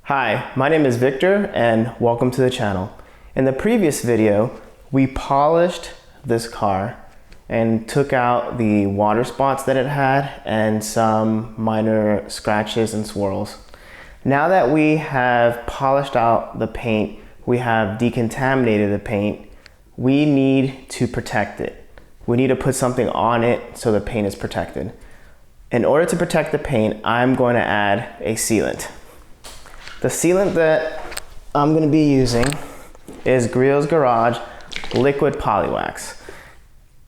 Hi, my name is Victor and welcome to the channel. In the previous video, we polished this car and took out the water spots that it had and some minor scratches and swirls. Now that we have polished out the paint, we have decontaminated the paint, we need to protect it. We need to put something on it so the paint is protected. In order to protect the paint, I'm going to add a sealant. The sealant that I'm going to be using is Griot's Garage Liquid Polywax.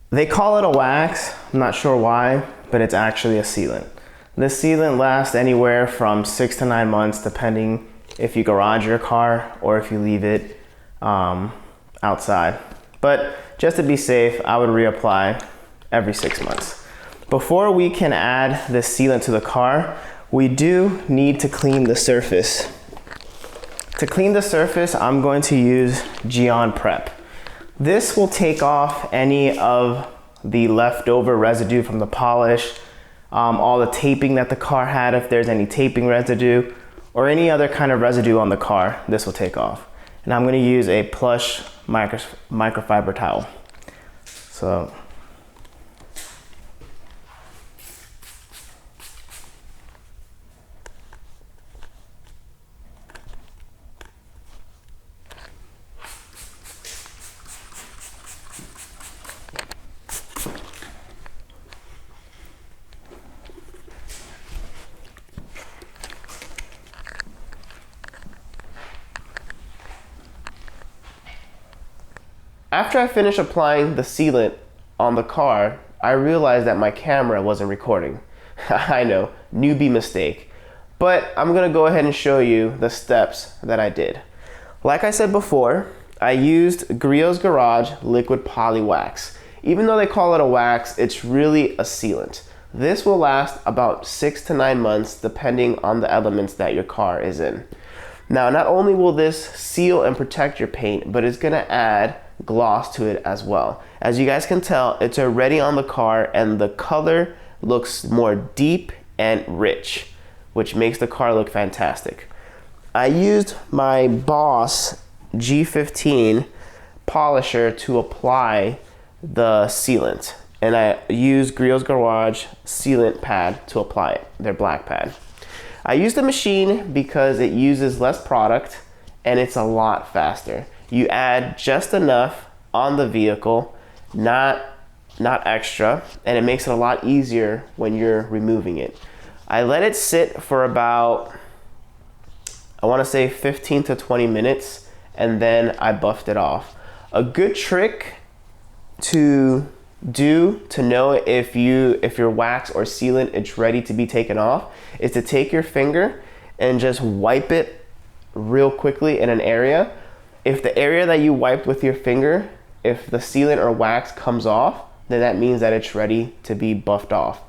They call it a wax, I'm not sure why, but it's actually a sealant. This sealant lasts anywhere from 6 to 9 months depending if you garage your car or if you leave it outside. But just to be safe, I would reapply every 6 months. Before we can add this sealant to the car, we do need to clean the surface. To clean the surface, I'm going to use Gyeon Prep. This will take off any of the leftover residue from the polish, all the taping that the car had, if there's any taping residue, or any other kind of residue on the car, this will take off. And I'm going to use a plush microfiber towel. So, after I finished applying the sealant on the car, I realized that my camera wasn't recording. I know, newbie mistake. But I'm gonna go ahead and show you the steps that I did. Like I said before, I used Griot's Garage Liquid Polywax. Even though they call it a wax, it's really a sealant. This will last about 6 to 9 months depending on the elements that your car is in. Now, not only will this seal and protect your paint, but it's gonna add gloss to it as well. As you guys can tell, it's already on the car and the color looks more deep and rich, which makes the car look fantastic. I used my Boss G15 polisher to apply the sealant, and I used Griot's Garage sealant pad to apply it, their black pad. I used the machine because it uses less product and it's a lot faster. You add just enough on the vehicle, not extra, and it makes it a lot easier when you're removing it. I let it sit for about, I want to say 15 to 20 minutes, and then I buffed it off. A good trick to do to know if your wax or sealant is ready to be taken off is to take your finger and just wipe it real quickly in an area. If the area that you wiped with your finger, if the sealant or wax comes off, then that means that it's ready to be buffed off.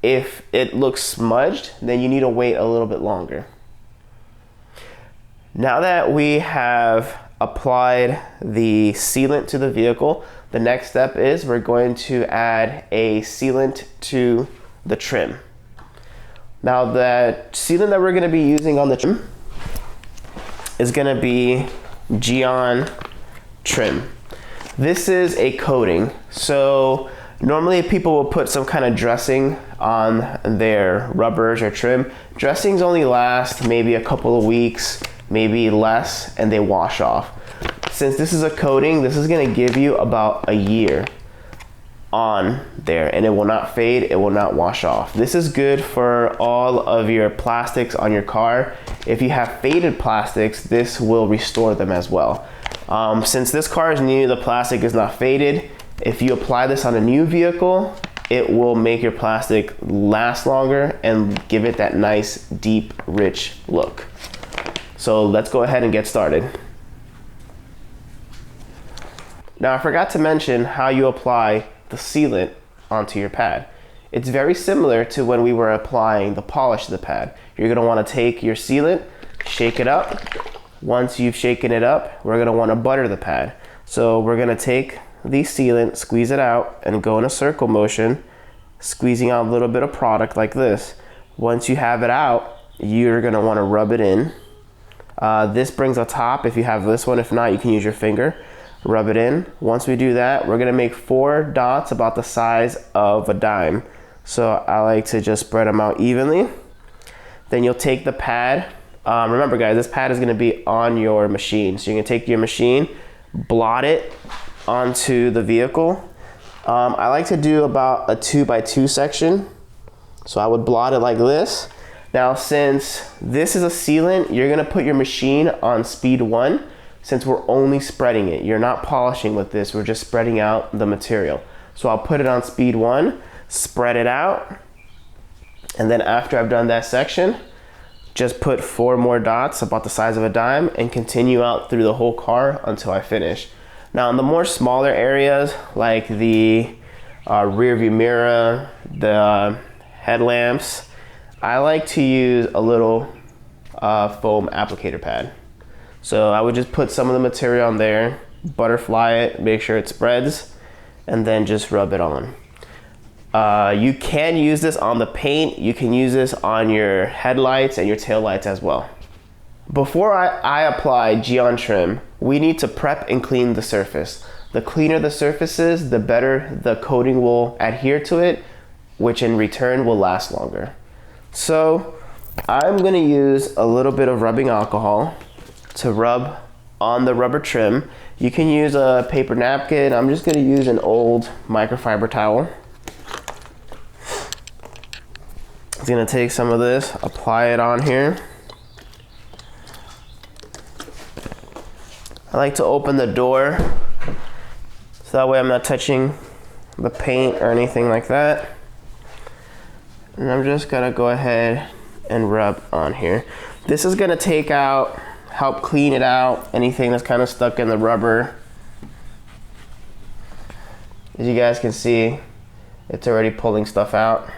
If it looks smudged, then you need to wait a little bit longer. Now that we have applied the sealant to the vehicle, the next step is we're going to add a sealant to the trim. Now the sealant that we're going to be using on the trim is going to be Gion trim. This is a coating. So normally people will put some kind of dressing on their rubbers or trim. Dressings only last maybe a couple of weeks, maybe less, and they wash off. Since this is a coating, this is going to give you about a year on there, and it will not fade, it will not wash off. This is good for all of your plastics on your car. If you have faded plastics, this will restore them as well. Since this car is new, the plastic is not faded. If you apply this on a new vehicle, it will make your plastic last longer and give it that nice, deep, rich look. So let's go ahead and get started. Now, I forgot to mention how you apply the sealant onto your pad. It's very similar to when we were applying the polish to the pad. You're gonna wanna take your sealant, shake it up. Once you've shaken it up, we're gonna wanna butter the pad. So we're gonna take the sealant, squeeze it out, and go in a circle motion, squeezing out a little bit of product like this. Once you have it out, you're gonna wanna rub it in This brings a top if you have this one. If not, you can use your finger. Rub it in. Once we do that, we're gonna make 4 dots about the size of a dime. So I like to just spread them out evenly. Then you'll take the pad. Remember guys, this pad is gonna be on your machine. So you're gonna take your machine, blot it onto the vehicle. I like to do about a 2x2 section. So I would blot it like this. Now, since this is a sealant, you're gonna put your machine on speed 1, since we're only spreading it. You're not polishing with this, we're just spreading out the material. So I'll put it on speed 1, spread it out, and then after I've done that section, just put 4 more dots about the size of a dime and continue out through the whole car until I finish. Now, in the more smaller areas, like the rear view mirror, the headlamps, I like to use a little foam applicator pad. So I would just put some of the material on there, butterfly it, make sure it spreads, and then just rub it on. You can use this on the paint, you can use this on your headlights and your tail lights as well. Before I apply Gion trim, we need to prep and clean the surface. The cleaner the surface is, the better the coating will adhere to it, which in return will last longer. So I'm gonna use a little bit of rubbing alcohol to rub on the rubber trim. You can use a paper napkin. I'm just gonna use an old microfiber towel. I'm gonna take some of this, apply it on here. I like to open the door so that way I'm not touching the paint or anything like that. And I'm just gonna go ahead and rub on here. This is gonna take out, help clean it out, anything that's kind of stuck in the rubber. As you guys can see, it's already pulling stuff out.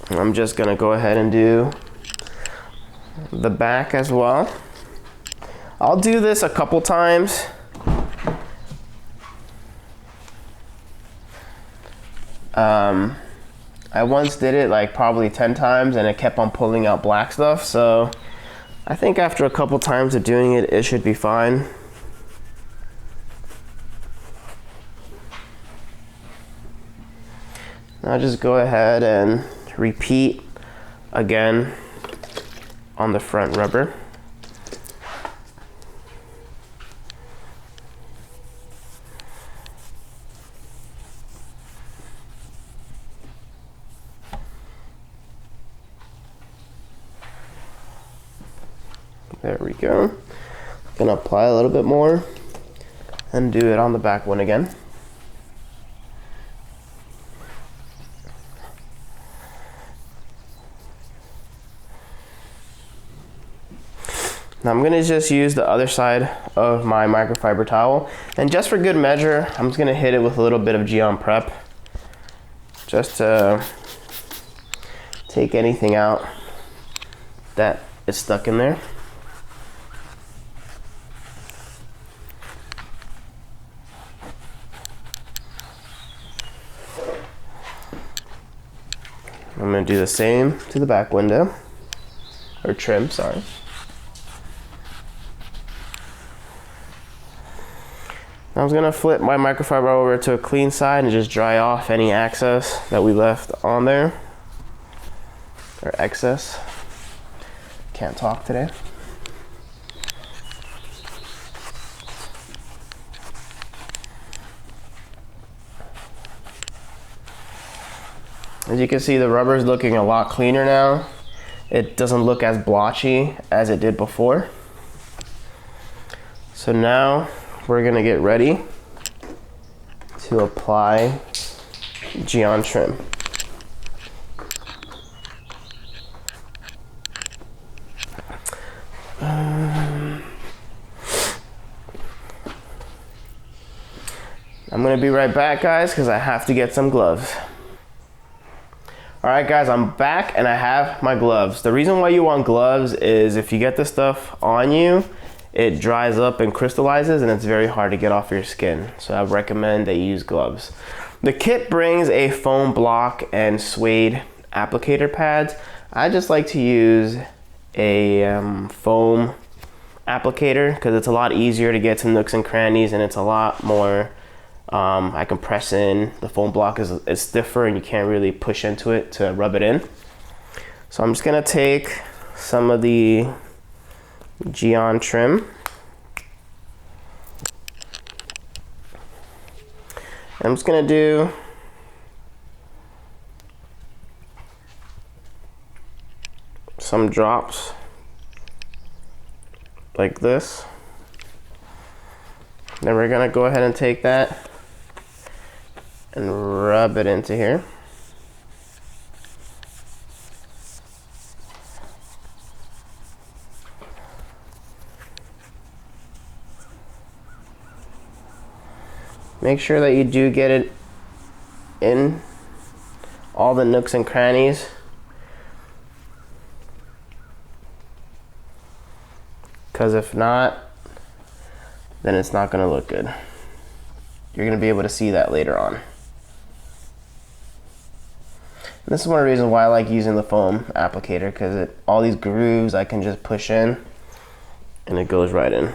I'm just gonna go ahead and do the back as well. I'll do this a couple times. I once did it like probably 10 times and it kept on pulling out black stuff. So I think after a couple times of doing it, it should be fine. Now just go ahead and repeat again on the front rubber. There we go. Gonna apply a little bit more and do it on the back one again. Now I'm gonna just use the other side of my microfiber towel, and just for good measure, I'm just gonna hit it with a little bit of Gyeon Prep, just to take anything out that is stuck in there. I'm gonna do the same to the back window, or trim, sorry. I was gonna flip my microfiber over to a clean side and just dry off any excess that we left on there, or excess. Can't talk today. As you can see, the rubber is looking a lot cleaner now. It doesn't look as blotchy as it did before. So now we're gonna get ready to apply Gyeon trim. I'm gonna be right back, guys, because I have to get some gloves. All right, guys, I'm back and I have my gloves. The reason why you want gloves is if you get this stuff on you, it dries up and crystallizes, and it's very hard to get off your skin. So I recommend that you use gloves. The kit brings a foam block and suede applicator pads. I just like to use a foam applicator because it's a lot easier to get to nooks and crannies, and it's a lot more, I can press in. The foam block is stiffer and you can't really push into it to rub it in. So I'm just gonna take some of the Gion trim. I'm just gonna do some drops like this. Then we're gonna go ahead and take that and rub it into here. Make sure that you do get it in all the nooks and crannies. Because if not, then it's not going to look good. You're going to be able to see that later on. And this is one of the reasons why I like using the foam applicator, because all these grooves I can just push in and it goes right in.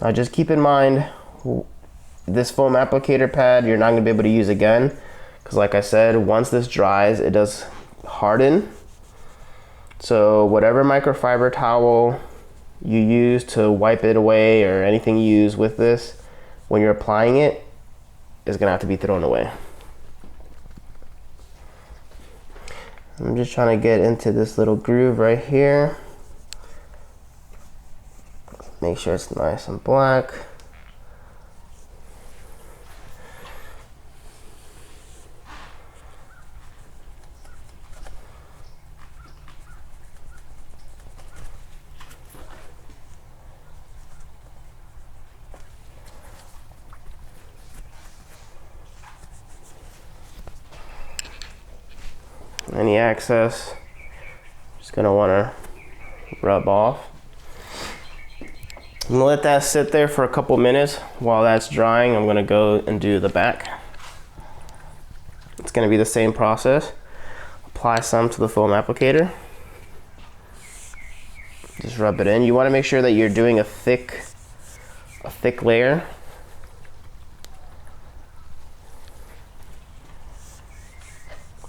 Now just keep in mind, this foam applicator pad you're not going to be able to use again, because like I said, once this dries it does harden. So whatever microfiber towel you use to wipe it away, or anything you use with this, when you're applying it, is going to have to be thrown away. I'm just trying to get into this little groove right here. Make sure it's nice and black. Any excess, just gonna wanna rub off. I'm gonna let that sit there for a couple minutes. While that's drying, I'm gonna go and do the back. It's gonna be the same process. Apply some to the foam applicator. Just rub it in. You wanna make sure that you're doing a thick layer.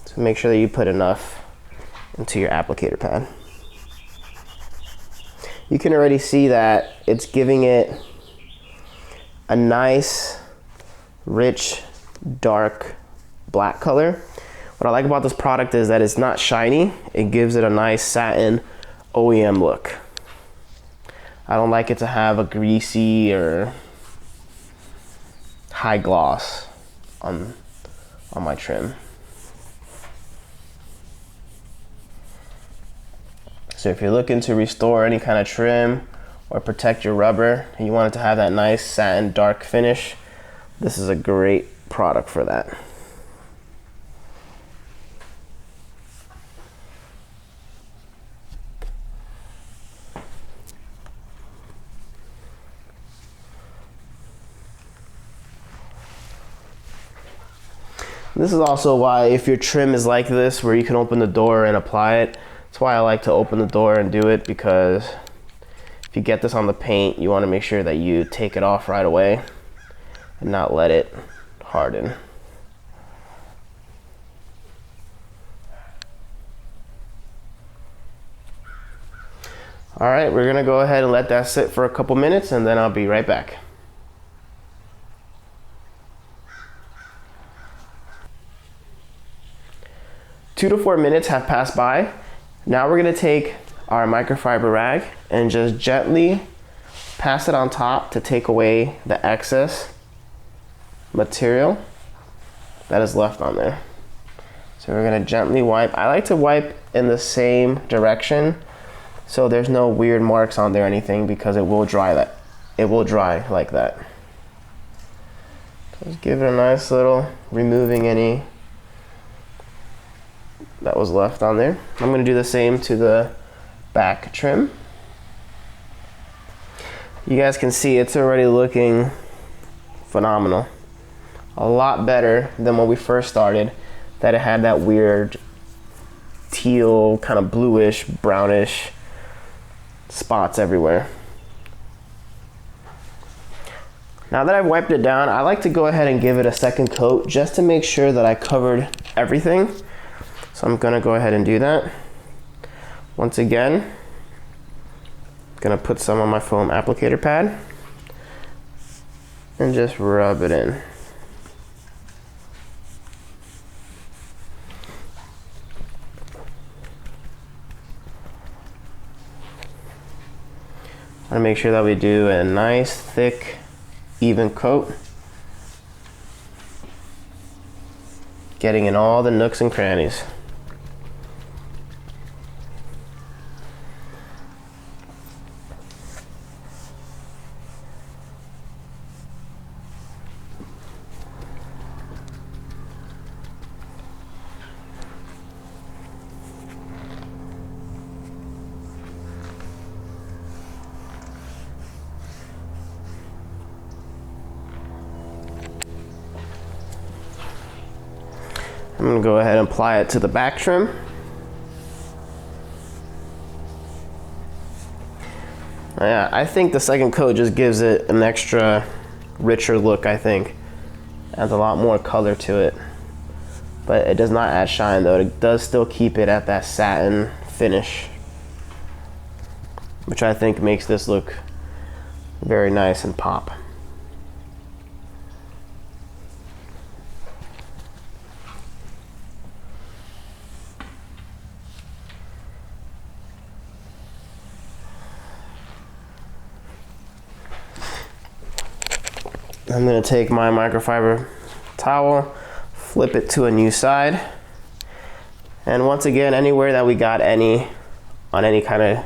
So make sure that you put enough into your applicator pad. You can already see that it's giving it a nice, rich, dark black color. What I like about this product is that it's not shiny. It gives it a nice satin OEM look. I don't like it to have a greasy or high gloss on my trim. So if you're looking to restore any kind of trim or protect your rubber and you want it to have that nice satin dark finish, this is a great product for that. This is also why, if your trim is like this where you can open the door and apply it, that's why I like to open the door and do it, because if you get this on the paint, you want to make sure that you take it off right away and not let it harden. All right, we're gonna go ahead and let that sit for a couple minutes, and then I'll be right back. Two to 4 minutes have passed by. Now we're gonna take our microfiber rag and just gently pass it on top to take away the excess material that is left on there. So we're gonna gently wipe. I like to wipe in the same direction so there's no weird marks on there or anything, because it will dry like that. So just give it a nice little removing any that was left on there. I'm going to do the same to the back trim. You guys can see it's already looking phenomenal. A lot better than when we first started, that it had that weird teal, kind of bluish, brownish spots everywhere. Now that I've wiped it down, I like to go ahead and give it a second coat just to make sure that I covered everything. So I'm gonna go ahead and do that. Once again, gonna put some on my foam applicator pad and just rub it in. I want to make sure that we do a nice, thick, even coat, getting in all the nooks and crannies. I'm going to go ahead and apply it to the back trim. Yeah, I think the second coat just gives it an extra richer look, I think. Adds a lot more color to it. But it does not add shine though. It does still keep it at that satin finish, which I think makes this look very nice and pop. I'm going to take my microfiber towel, flip it to a new side, and once again, anywhere that we got any on any kind of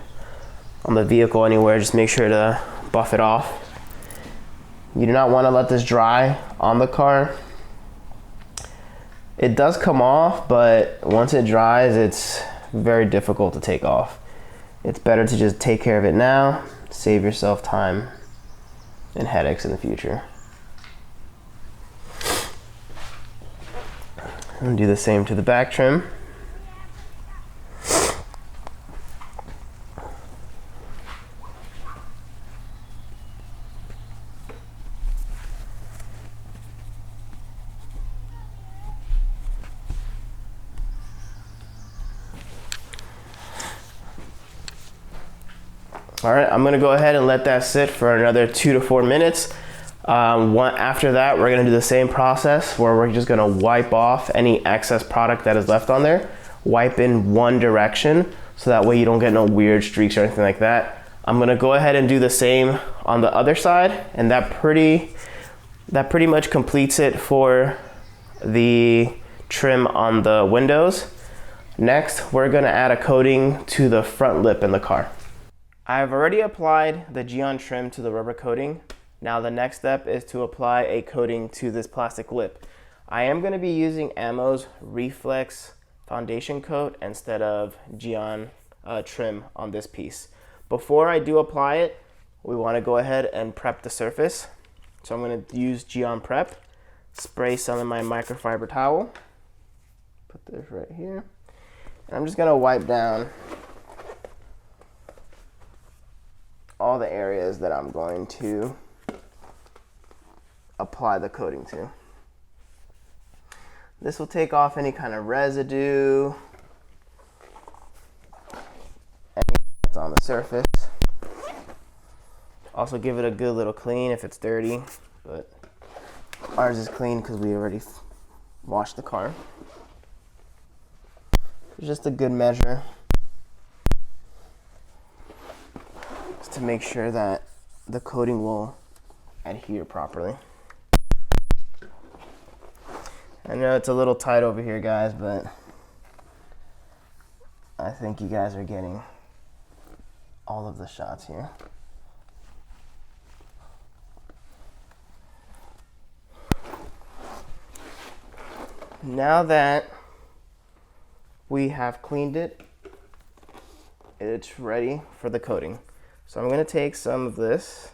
on the vehicle anywhere, just make sure to buff it off. You do not want to let this dry on the car. It does come off, but once it dries, it's very difficult to take off. It's better to just take care of it now, save yourself time and headaches in the future. And do the same to the back trim. All right, I'm gonna go ahead and let that sit for another 2 to 4 minutes. After that, we're gonna do the same process where we're just gonna wipe off any excess product that is left on there. Wipe in one direction so that way you don't get no weird streaks or anything like that. I'm gonna go ahead and do the same on the other side, and that pretty much completes it for the trim on the windows. Next, we're gonna add a coating to the front lip in the car. I've already applied the Gion trim to the rubber coating. Now the next step is to apply a coating to this plastic lip. I am going to be using Ammo's Reflex foundation coat instead of Gion trim on this piece. Before I do apply it, we want to go ahead and prep the surface. So I'm going to use Gyeon Prep, spray some in my microfiber towel, put this right here, and I'm just going to wipe down all the areas that I'm going to apply the coating to. This will take off any kind of residue, anything that's on the surface. Also give it a good little clean if it's dirty, but ours is clean because we already washed the car. It's just a good measure just to make sure that the coating will adhere properly. I know it's a little tight over here, guys, but I think you guys are getting all of the shots here. Now that we have cleaned it, it's ready for the coating. So I'm gonna take some of this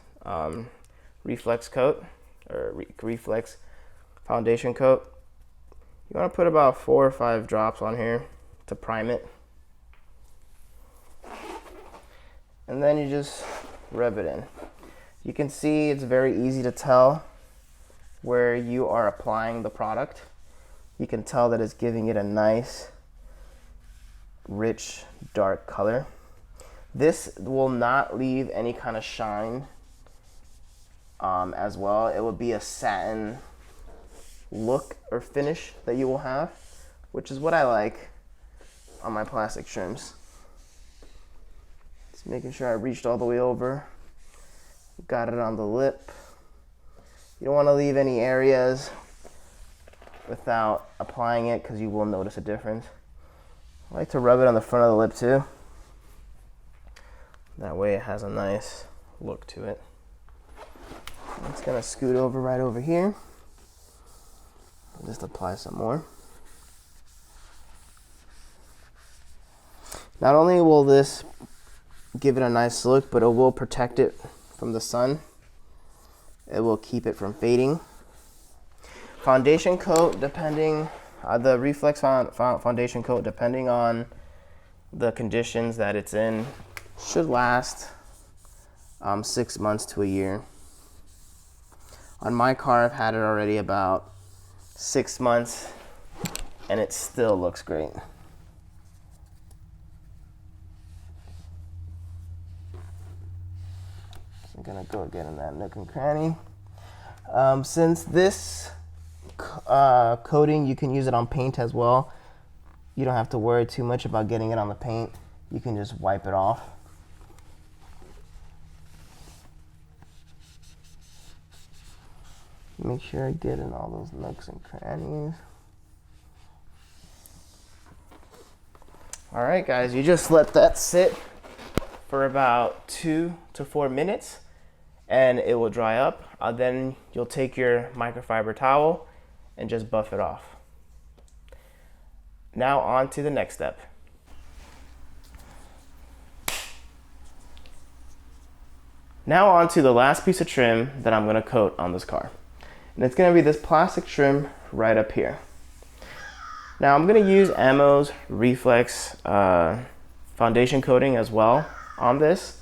Reflex coat, or Reflex foundation coat. You wanna put about 4 or 5 drops on here to prime it. And then you just rub it in. You can see it's very easy to tell where you are applying the product. You can tell that it's giving it a nice, rich, dark color. This will not leave any kind of shine as well. It will be a satin look or finish that you will have, which is what I like on my plastic trims. Just making sure I reached all the way over. Got it on the lip. You don't want to leave any areas without applying it because you will notice a difference. I like to rub it on the front of the lip too. That way it has a nice look to it. I'm just gonna scoot over right over here. I'll just apply some more. Not only will this give it a nice look, but it will protect it from the sun. It will keep it from fading. Foundation coat, depending, the Reflex foundation coat, depending on the conditions that it's in, should last 6 months to a year. On my car, I've had it already about 6 months, and it still looks great. I'm gonna go get in that nook and cranny. Since this coating, you can use it on paint as well. You don't have to worry too much about getting it on the paint. You can just wipe it off. Make sure I get in all those nooks and crannies. All right, guys, you just let that sit for about 2 to 4 minutes and it will dry up. Then you'll take your microfiber towel and just buff it off. Now on to the next step. Now on to the last piece of trim that I'm gonna coat on this car. And it's gonna be this plastic trim right up here. Now I'm gonna use Ammo's Reflex foundation coating as well on this.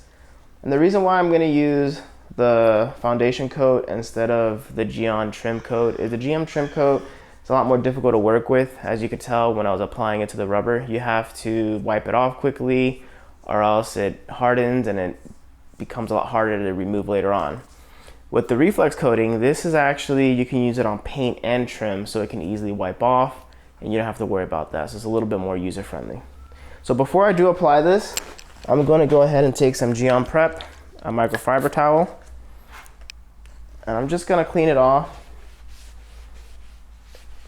And the reason why I'm gonna use the foundation coat instead of the Gion trim coat is the Gion trim coat is a lot more difficult to work with. As you could tell when I was applying it to the rubber, you have to wipe it off quickly or else it hardens and it becomes a lot harder to remove later on. With the Reflex coating, this is actually, you can use it on paint and trim so it can easily wipe off and you don't have to worry about that. So it's a little bit more user friendly. So before I do apply this, I'm going to go ahead and take some Gyeon Prep, a microfiber towel, and I'm just going to clean it off.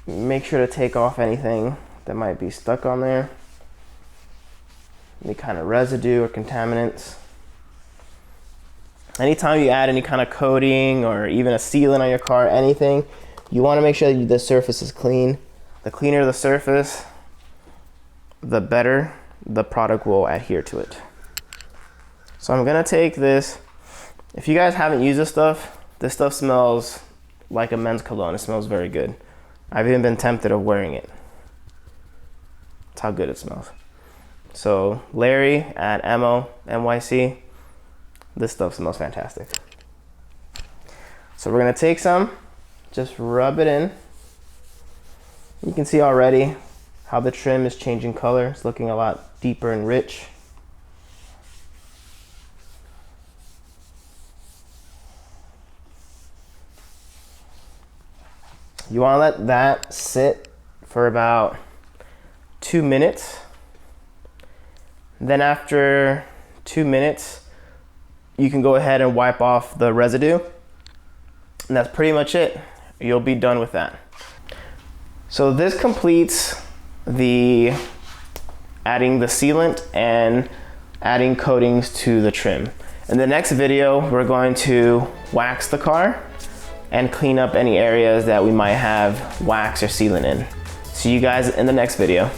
Make sure to take off anything that might be stuck on there, any kind of residue or contaminants. Anytime you add any kind of coating or even a sealant on your car, anything, you want to make sure that the surface is clean. The cleaner the surface, the better the product will adhere to it. So I'm gonna take this. If you guys haven't used this stuff smells like a men's cologne. It smells very good. I've even been tempted of wearing it. That's how good it smells. So Larry at Ammo NYC, this stuff smells fantastic. So we're gonna take some, just rub it in. You can see already how the trim is changing color. It's looking a lot deeper and rich. You want to let that sit for about 2 minutes. Then after 2 minutes, you can go ahead and wipe off the residue. And that's pretty much it. You'll be done with that. So this completes the adding the sealant and adding coatings to the trim. In the next video, we're going to wax the car and clean up any areas that we might have wax or sealant in. See you guys in the next video.